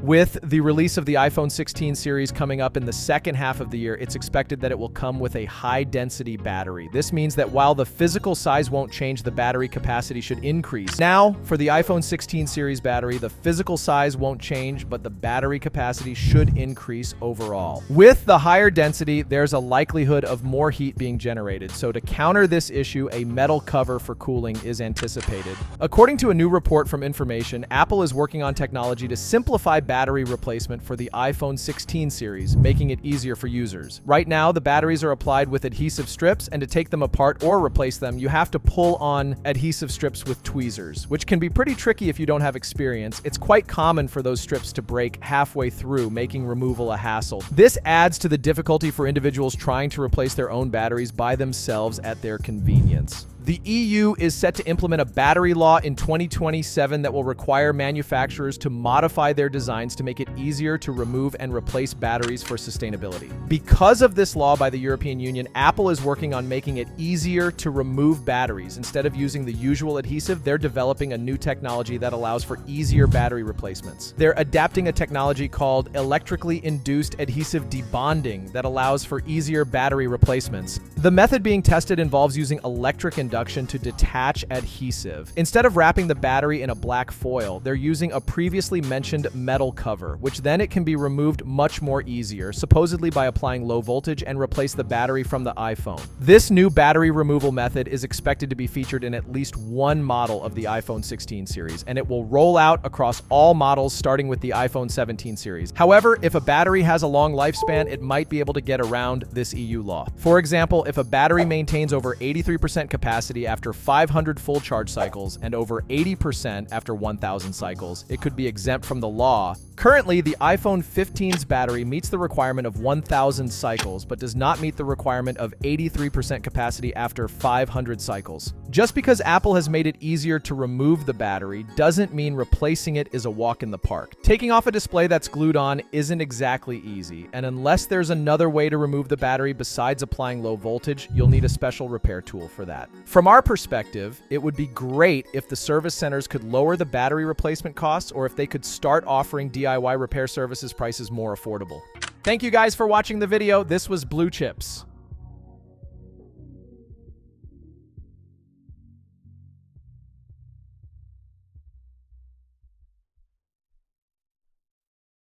With the release of the iPhone 16 series coming up in the second half of the year, it's expected that it will come with a high-density battery. This means that while the physical size won't change, the battery capacity should increase. Now, for the iPhone 16 series battery, the physical size won't change, but the battery capacity should increase overall. With the higher density, there's a likelihood of more heat being generated, so to counter this issue, a metal cover for cooling is anticipated. According to a new report from Information, Apple is working on technology to simplify battery replacement for the iPhone 16 series, making it easier for users. Right now, the batteries are applied with adhesive strips, and to take them apart or replace them, you have to pull on adhesive strips with tweezers, which can be pretty tricky if you don't have experience. It's quite common for those strips to break halfway through, making removal a hassle. This adds to the difficulty for individuals trying to replace their own batteries by themselves at their convenience. The EU is set to implement a battery law in 2027 that will require manufacturers to modify their designs to make it easier to remove and replace batteries for sustainability. Because of this law by the European Union, Apple is working on making it easier to remove batteries. Instead of using the usual adhesive, they're developing a new technology that allows for easier battery replacements. They're adapting a technology called electrically induced adhesive debonding that allows for easier battery replacements. The method being tested involves using electric induction to detach adhesive. Instead of wrapping the battery in a black foil, they're using a previously mentioned metal cover, which then it can be removed much more easier, supposedly by applying low voltage and replace the battery from the iPhone. This new battery removal method is expected to be featured in at least one model of the iPhone 16 series, and it will roll out across all models starting with the iPhone 17 series. However, if a battery has a long lifespan, it might be able to get around this EU law. For example, if a battery maintains over 83% capacity after 500 full charge cycles and over 80% after 1,000 cycles, it could be exempt from the law. Currently, the iPhone 15's battery meets the requirement of 1,000 cycles, but does not meet the requirement of 83% capacity after 500 cycles. Just because Apple has made it easier to remove the battery doesn't mean replacing it is a walk in the park. Taking off a display that's glued on isn't exactly easy, and unless there's another way to remove the battery besides applying low voltage, you'll need a special repair tool for that. From our perspective, it would be great if the service centers could lower the battery replacement costs, or if they could start offering DIY repair services prices more affordable. Thank you guys for watching the video. This was Blue Chips.